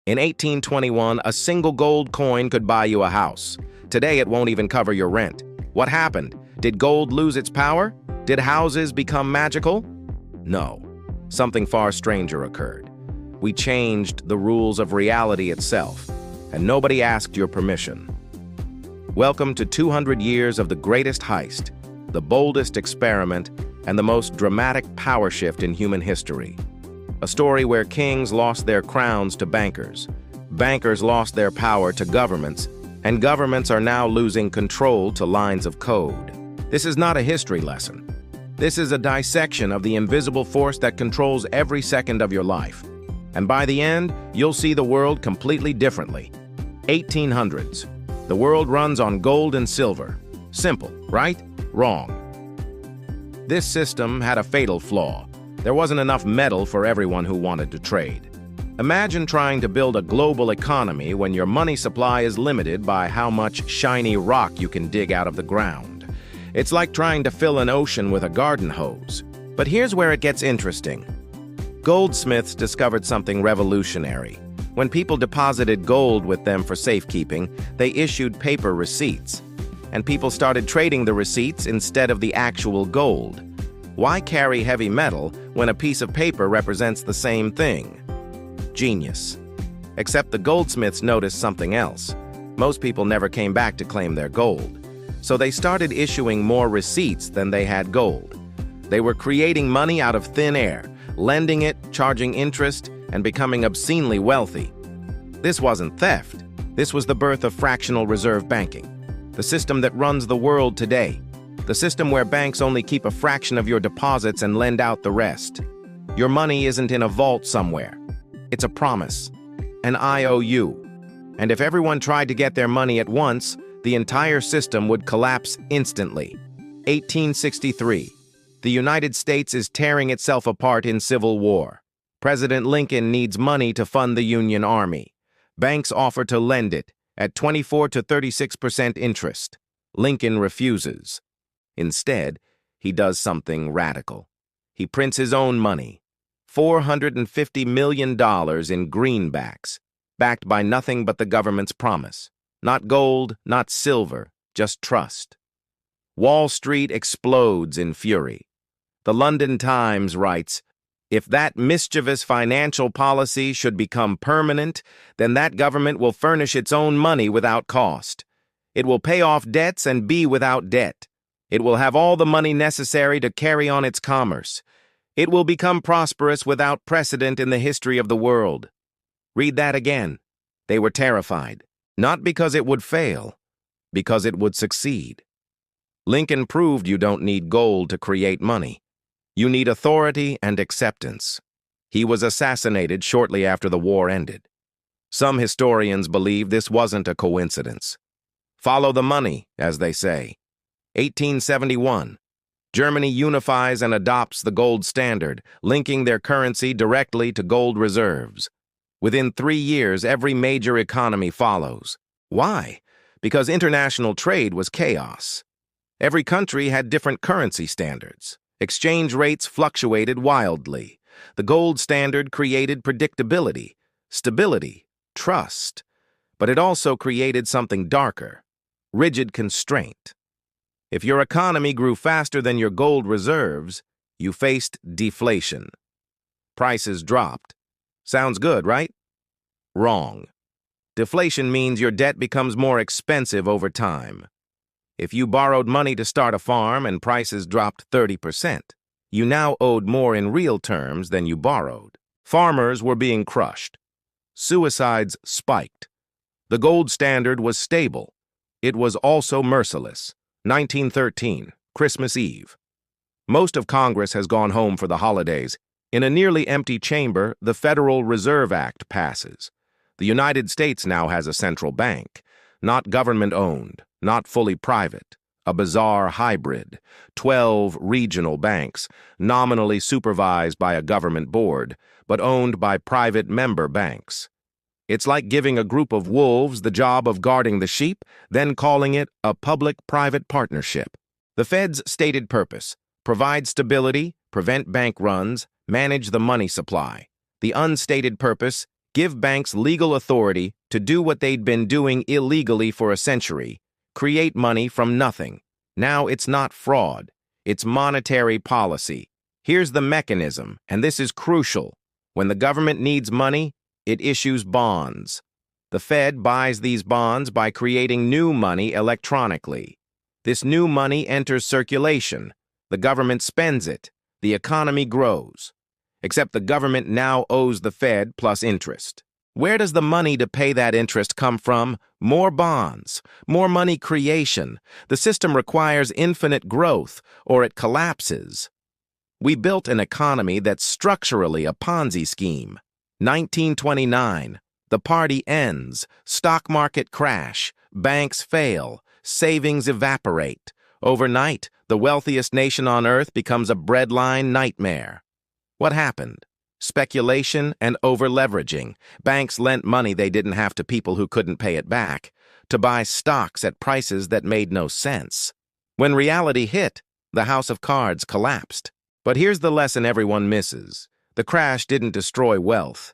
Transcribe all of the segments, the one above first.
In 1821, a single gold coin could buy you a house. Today, it won't even cover your rent. What happened? Did gold lose its power? Did houses become magical? No. Something far stranger occurred. We changed the rules of reality itself, and nobody asked your permission. Welcome to 200 years of the greatest heist, the boldest experiment, and the most dramatic power shift in human history. A story where kings lost their crowns to bankers, bankers lost their power to governments, and governments are now losing control to lines of code. This is not a history lesson. This is a dissection of the invisible force that controls every second of your life. And by the end, you'll see the world completely differently. 1800s. The world runs on gold and silver. Simple, right? Wrong. This system had a fatal flaw. There wasn't enough metal for everyone who wanted to trade. Imagine trying to build a global economy when your money supply is limited by how much shiny rock you can dig out of the ground. It's like trying to fill an ocean with a garden hose. But here's where it gets interesting. Goldsmiths discovered something revolutionary. When people deposited gold with them for safekeeping, they issued paper receipts. And people started trading the receipts instead of the actual gold. Why carry heavy metal when a piece of paper represents the same thing? Genius. Except the goldsmiths noticed something else. Most people never came back to claim their gold. So they started issuing more receipts than they had gold. They were creating money out of thin air, lending it, charging interest, and becoming obscenely wealthy. This wasn't theft. This was the birth of fractional reserve banking, the system that runs the world today. The system where banks only keep a fraction of your deposits and lend out the rest. Your money isn't in a vault somewhere. It's a promise, an IOU. And if everyone tried to get their money at once, the entire system would collapse instantly. 1863. The United States is tearing itself apart in civil war. President Lincoln needs money to fund the Union Army. Banks offer to lend it at 24 to 36% interest. Lincoln refuses. Instead, he does something radical. He prints his own money, $450 million in greenbacks, backed by nothing but the government's promise. Not gold, not silver, just trust. Wall Street explodes in fury. The London Times writes, "If that mischievous financial policy should become permanent, then that government will furnish its own money without cost. It will pay off debts and be without debt. It will have all the money necessary to carry on its commerce. It will become prosperous without precedent in the history of the world." Read that again. They were terrified, not because it would fail, because it would succeed. Lincoln proved you don't need gold to create money. You need authority and acceptance. He was assassinated shortly after the war ended. Some historians believe this wasn't a coincidence. Follow the money, as they say. 1871. Germany unifies and adopts the gold standard, linking their currency directly to gold reserves. Within 3 years, every major economy follows. Why? Because international trade was chaos. Every country had different currency standards. Exchange rates fluctuated wildly. The gold standard created predictability, stability, trust. But it also created something darker, rigid constraint. If your economy grew faster than your gold reserves, you faced deflation. Prices dropped. Sounds good, right? Wrong. Deflation means your debt becomes more expensive over time. If you borrowed money to start a farm and prices dropped 30%, you now owed more in real terms than you borrowed. Farmers were being crushed. Suicides spiked. The gold standard was stable. It was also merciless. 1913, Christmas Eve. Most of Congress has gone home for the holidays. In a nearly empty chamber, the Federal Reserve Act passes. The United States now has a central bank, not government-owned, not fully private, a bizarre hybrid, 12 regional banks, nominally supervised by a government board, but owned by private member banks. It's like giving a group of wolves the job of guarding the sheep, then calling it a public-private partnership. The Fed's stated purpose: provide stability, prevent bank runs, manage the money supply. The unstated purpose: Give banks legal authority to do what they'd been doing illegally for a century, create money from nothing. Now it's not fraud, it's monetary policy. Here's the mechanism, and this is crucial. When the government needs money, it issues bonds. The Fed buys these bonds by creating new money electronically. This new money enters circulation. The government spends it. The economy grows. Except the government now owes the Fed plus interest. Where does the money to pay that interest come from? More bonds, more money creation. The system requires infinite growth, or it collapses. We built an economy that's structurally a Ponzi scheme. 1929, the party ends, stock market crash, banks fail, savings evaporate. Overnight, the wealthiest nation on earth becomes a breadline nightmare. What happened? Speculation and over-leveraging. Banks lent money they didn't have to people who couldn't pay it back, to buy stocks at prices that made no sense. When reality hit, the house of cards collapsed. But here's the lesson everyone misses. The crash didn't destroy wealth.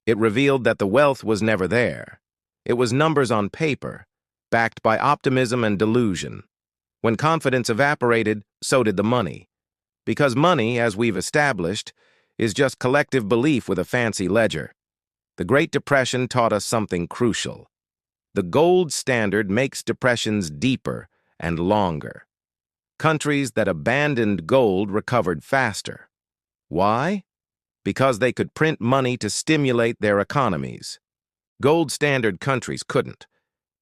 It revealed that the wealth was never there. It was numbers on paper, backed by optimism and delusion. When confidence evaporated, so did the money. Because money, as we've established, is just collective belief with a fancy ledger. The Great Depression taught us something crucial. The gold standard makes depressions deeper and longer. Countries that abandoned gold recovered faster. Why? Because they could print money to stimulate their economies. Gold standard countries couldn't.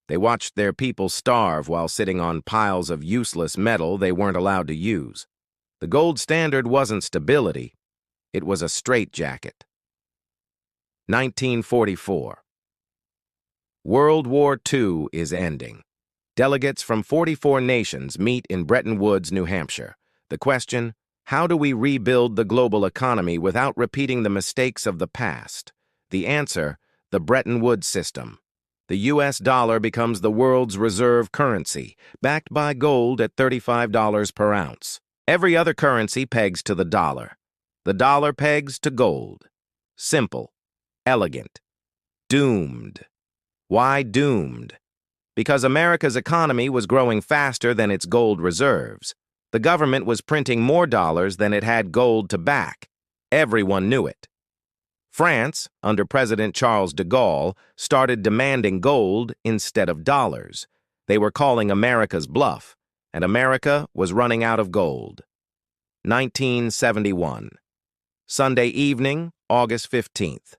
They watched their people starve while sitting on piles of useless metal they weren't allowed to use. The gold standard wasn't stability. It was a straitjacket. 1944. World War II is ending. Delegates from 44 nations meet in Bretton Woods, New Hampshire. The question, how do we rebuild the global economy without repeating the mistakes of the past? The answer, the Bretton Woods system. The US dollar becomes the world's reserve currency, backed by gold at $35 per ounce. Every other currency pegs to the dollar. The dollar pegs to gold. Simple. Elegant. Doomed. Why doomed? Because America's economy was growing faster than its gold reserves. The government was printing more dollars than it had gold to back. Everyone knew it. France, under President Charles de Gaulle, started demanding gold instead of dollars. They were calling America's bluff, and America was running out of gold. 1971. Sunday evening, August 15th.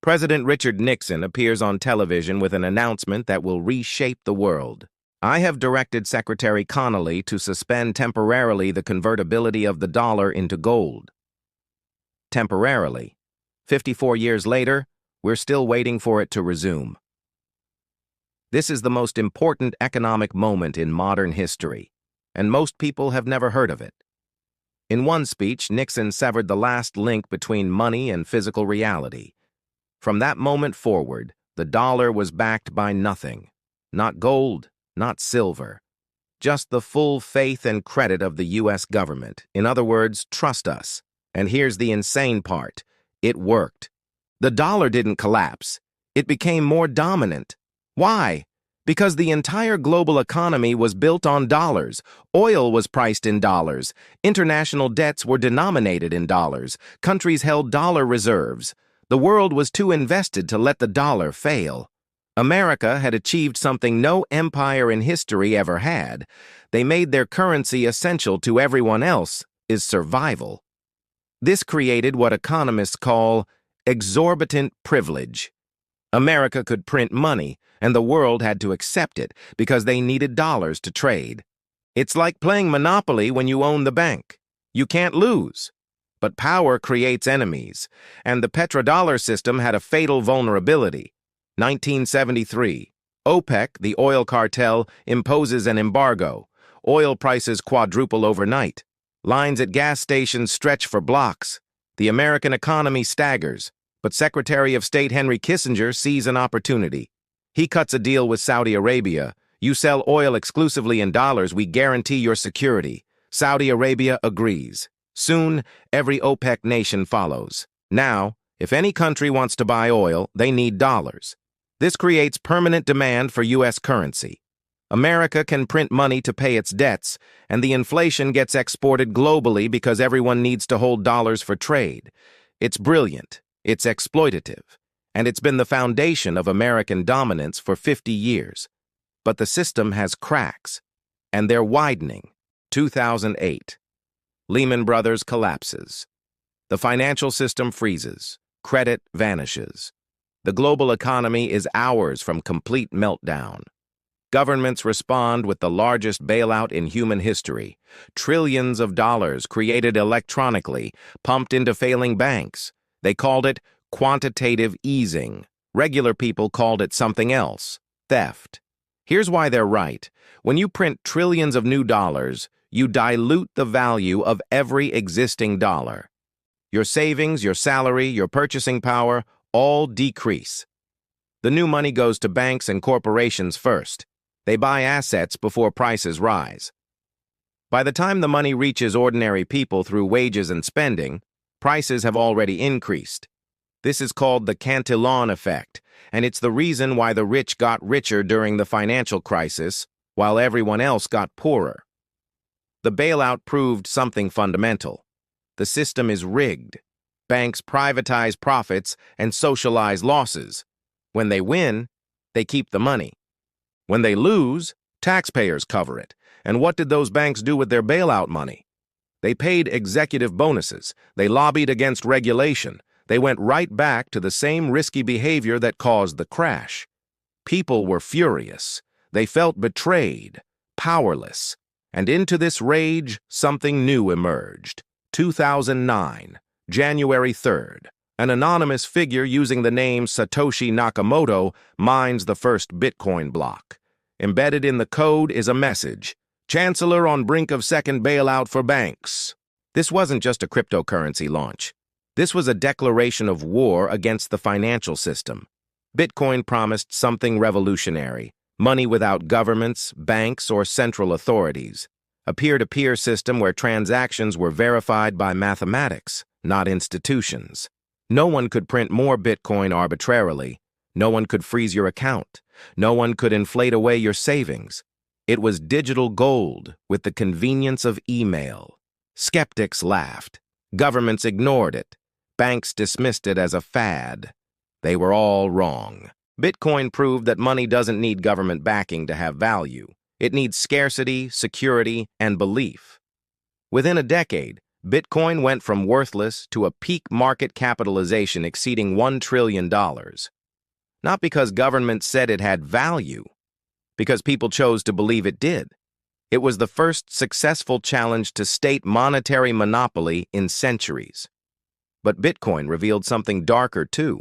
President Richard Nixon appears on television with an announcement that will reshape the world. I have directed Secretary Connally to suspend temporarily the convertibility of the dollar into gold. Temporarily. 54 years later, we're still waiting for it to resume. This is the most important economic moment in modern history, and most people have never heard of it. In one speech, Nixon severed the last link between money and physical reality. From that moment forward, the dollar was backed by nothing. Not gold, not silver. Just the full faith and credit of the U.S. government. In other words, trust us. And here's the insane part. It worked. The dollar didn't collapse. It became more dominant. Why? Because the entire global economy was built on dollars. Oil was priced in dollars. International debts were denominated in dollars. Countries held dollar reserves. The world was too invested to let the dollar fail. America had achieved something no empire in history ever had. They made their currency essential to everyone else, is survival. This created what economists call exorbitant privilege. America could print money, and the world had to accept it because they needed dollars to trade. It's like playing Monopoly when you own the bank. You can't lose. But power creates enemies, and the petrodollar system had a fatal vulnerability. 1973. OPEC, the oil cartel, imposes an embargo. Oil prices quadruple overnight. Lines at gas stations stretch for blocks. The American economy staggers, but Secretary of State Henry Kissinger sees an opportunity. He cuts a deal with Saudi Arabia. You sell oil exclusively in dollars, we guarantee your security. Saudi Arabia agrees. Soon, every OPEC nation follows. Now, If any country wants to buy oil, they need dollars. This creates permanent demand for U.S. currency. America can print money to pay its debts, and the inflation gets exported globally because everyone needs to hold dollars for trade. It's brilliant, it's exploitative, and it's been the foundation of American dominance for 50 years. But the system has cracks, and they're widening. 2008. Lehman Brothers collapses. The financial system freezes. Credit vanishes. The global economy is hours from complete meltdown. Governments respond with the largest bailout in human history. Trillions of dollars created electronically, pumped into failing banks. They called it quantitative easing. Regular people called it something else: theft. Here's why they're right. When you print trillions of new dollars, you dilute the value of every existing dollar. Your savings, your salary, your purchasing power all decrease. The new money goes to banks and corporations first. They buy assets before prices rise. By the time the money reaches ordinary people through wages and spending, prices have already increased. This is called the Cantillon effect, and it's the reason why the rich got richer during the financial crisis, while everyone else got poorer. The bailout proved something fundamental. The system is rigged. Banks privatize profits and socialize losses. When they win, they keep the money. When they lose, taxpayers cover it. And what did those banks do with their bailout money? They paid executive bonuses. They lobbied against regulation. They went right back to the same risky behavior that caused the crash. People were furious. They felt betrayed, powerless. And into this rage, something new emerged. 2009, January 3rd. An anonymous figure using the name Satoshi Nakamoto mines the first Bitcoin block. Embedded in the code is a message: Chancellor on brink of second bailout for banks. This wasn't just a cryptocurrency launch. This was a declaration of war against the financial system. Bitcoin promised something revolutionary: money without governments, banks, or central authorities. A peer-to-peer system where transactions were verified by mathematics, not institutions. No one could print more Bitcoin arbitrarily. No one could freeze your account. No one could inflate away your savings. It was digital gold with the convenience of email. Skeptics laughed. Governments ignored it. Banks dismissed it as a fad. They were all wrong. Bitcoin proved that money doesn't need government backing to have value. It needs scarcity, security, and belief. Within a decade, Bitcoin went from worthless to a peak market capitalization exceeding $1 trillion. Not because governments said it had value, because people chose to believe it did. It was the first successful challenge to state monetary monopoly in centuries. But Bitcoin revealed something darker too.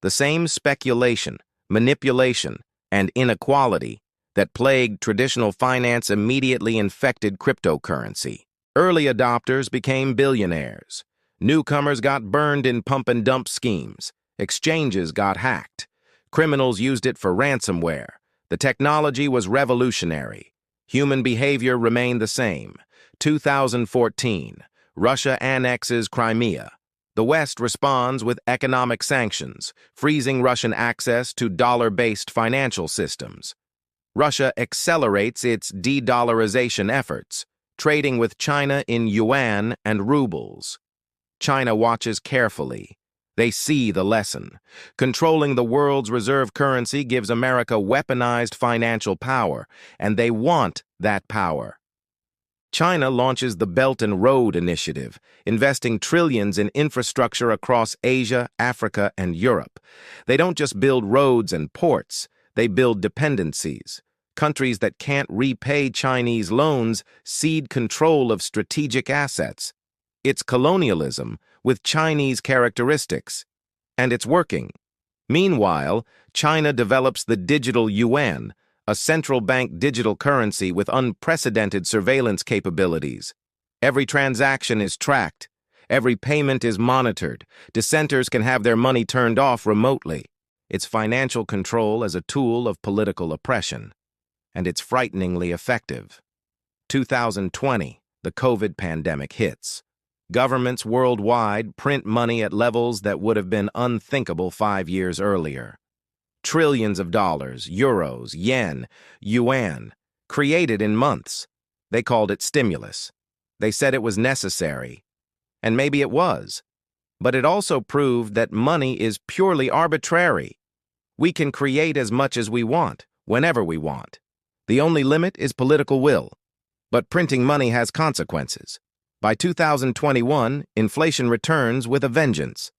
The same speculation, manipulation, and inequality that plagued traditional finance immediately infected cryptocurrency. Early adopters became billionaires. Newcomers got burned in pump-and-dump schemes. Exchanges got hacked. Criminals used it for ransomware. The technology was revolutionary. Human behavior remained the same. 2014, Russia annexes Crimea. The West responds with economic sanctions, freezing Russian access to dollar-based financial systems. Russia accelerates its de-dollarization efforts, trading with China in yuan and rubles. China watches carefully. They see the lesson. Controlling the world's reserve currency gives America weaponized financial power, and they want that power. China launches the Belt and Road Initiative, investing trillions in infrastructure across Asia, Africa, and Europe. They don't just build roads and ports, they build dependencies. Countries that can't repay Chinese loans cede control of strategic assets. It's colonialism with Chinese characteristics, and it's working. Meanwhile, China develops the digital yuan, a central bank digital currency with unprecedented surveillance capabilities. Every transaction is tracked. Every payment is monitored. Dissenters can have their money turned off remotely. It's financial control as a tool of political oppression. And it's frighteningly effective. 2020, the COVID pandemic hits. Governments worldwide print money at levels that would have been unthinkable 5 years earlier. Trillions of dollars, euros, yen, yuan, created in months. They called it stimulus. They said it was necessary. And maybe it was. But it also proved that money is purely arbitrary. We can create as much as we want, whenever we want. The only limit is political will. But printing money has consequences. By 2021, inflation returns with a vengeance.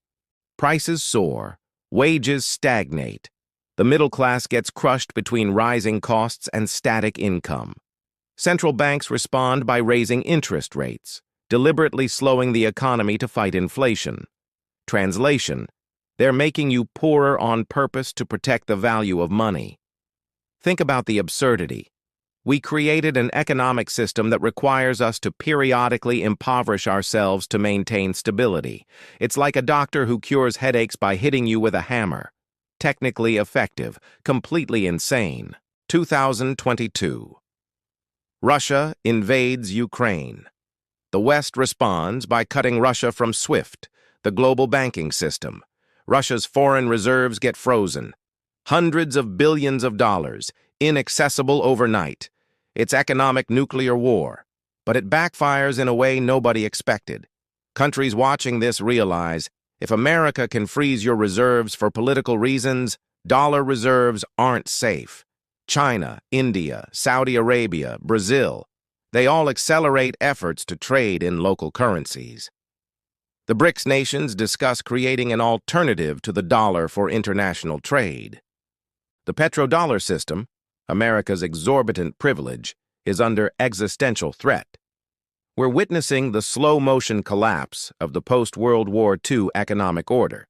Prices soar, wages stagnate. The middle class gets crushed between rising costs and static income. Central banks respond by raising interest rates, deliberately slowing the economy to fight inflation. Translation: they're making you poorer on purpose to protect the value of money. Think about the absurdity. We created an economic system that requires us to periodically impoverish ourselves to maintain stability. It's like a doctor who cures headaches by hitting you with a hammer. Technically effective, completely insane. 2022. Russia invades Ukraine. The West responds by cutting Russia from SWIFT, the global banking system. Russia's foreign reserves get frozen. Hundreds of billions of dollars, inaccessible overnight. It's economic nuclear war, but it backfires in a way nobody expected. Countries watching this realize, if America can freeze your reserves for political reasons, dollar reserves aren't safe. China, India, Saudi Arabia, Brazil, they all accelerate efforts to trade in local currencies. The BRICS nations discuss creating an alternative to the dollar for international trade. The petrodollar system, America's exorbitant privilege, is under existential threat. We're witnessing the slow-motion collapse of the post-World War II economic order,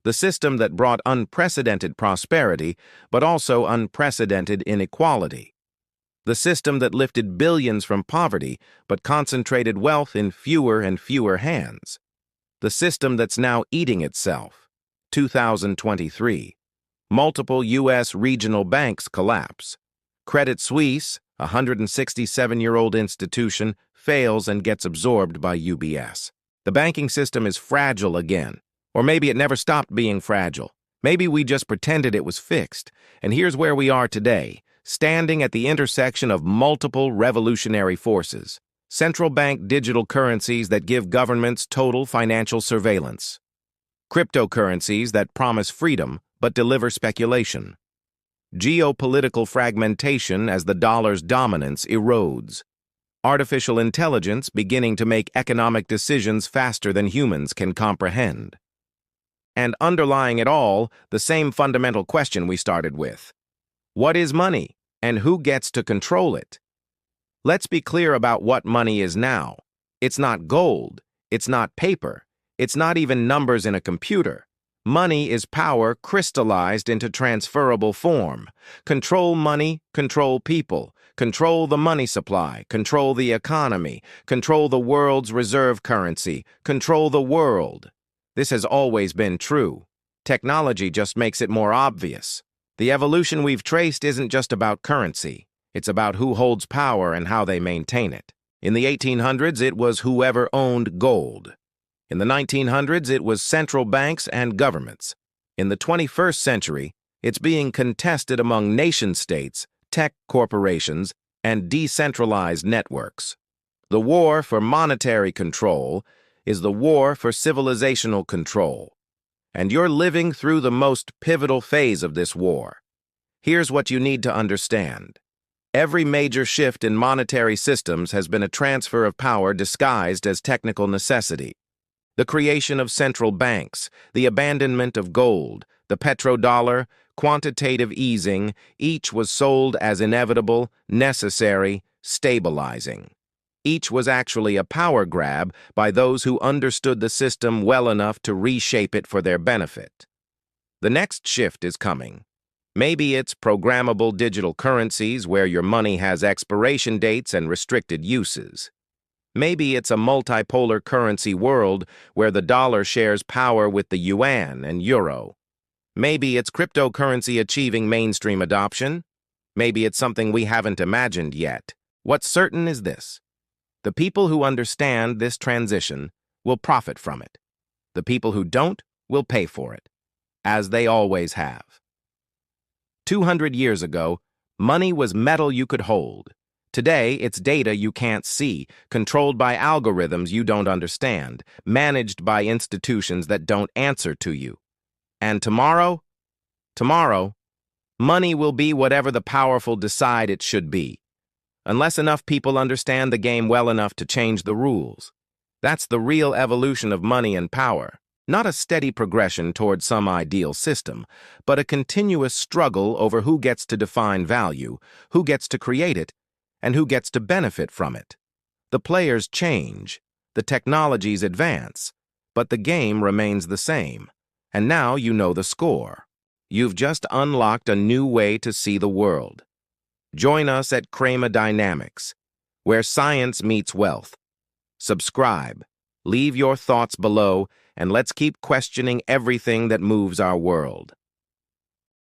the system that brought unprecedented prosperity but also unprecedented inequality, the system that lifted billions from poverty but concentrated wealth in fewer and fewer hands, the system that's now eating itself. 2023. Multiple U.S. regional banks collapse. Credit Suisse, a 167-year-old institution, fails and gets absorbed by UBS. The banking system is fragile again. Or maybe it never stopped being fragile. Maybe we just pretended it was fixed. And here's where we are today, standing at the intersection of multiple revolutionary forces. Central bank digital currencies that give governments total financial surveillance. Cryptocurrencies that promise freedom but deliver speculation. Geopolitical fragmentation as the dollar's dominance erodes. Artificial intelligence beginning to make economic decisions faster than humans can comprehend. And underlying it all, the same fundamental question we started with. What is money, and who gets to control it? Let's be clear about what money is now. It's not gold. It's not paper. It's not even numbers in a computer. Money is power crystallized into transferable form. Control money, control people. Control the money supply, control the economy, control the world's reserve currency, control the world. This has always been true. Technology just makes it more obvious. The evolution we've traced isn't just about currency. It's about who holds power and how they maintain it. In the 1800s, it was whoever owned gold. In the 1900s, it was central banks and governments. In the 21st century, it's being contested among nation-states, tech corporations, and decentralized networks. The war for monetary control is the war for civilizational control. And you're living through the most pivotal phase of this war. Here's what you need to understand. Every major shift in monetary systems has been a transfer of power disguised as technical necessity. The creation of central banks, the abandonment of gold, the petrodollar, quantitative easing, each was sold as inevitable, necessary, stabilizing. Each was actually a power grab by those who understood the system well enough to reshape it for their benefit. The next shift is coming. Maybe it's programmable digital currencies where your money has expiration dates and restricted uses. Maybe it's a multipolar currency world where the dollar shares power with the yuan and euro. Maybe it's cryptocurrency achieving mainstream adoption. Maybe it's something we haven't imagined yet. What's certain is this. The people who understand this transition, will profit from it. The people who don't will pay for it, as they always have. 200 years ago, money was metal you could hold. Today, it's data you can't see, controlled by algorithms you don't understand, managed by institutions that don't answer to you. And tomorrow, money will be whatever the powerful decide it should be, unless enough people understand the game well enough to change the rules. That's the real evolution of money and power, not a steady progression toward some ideal system, but a continuous struggle over who gets to define value, who gets to create it, and who gets to benefit from it. The players change, the technologies advance, but the game remains the same. And now you know the score. You've just unlocked a new way to see the world. Join us at ChremaDynamics, where science meets wealth. Subscribe, leave your thoughts below, and let's keep questioning everything that moves our world.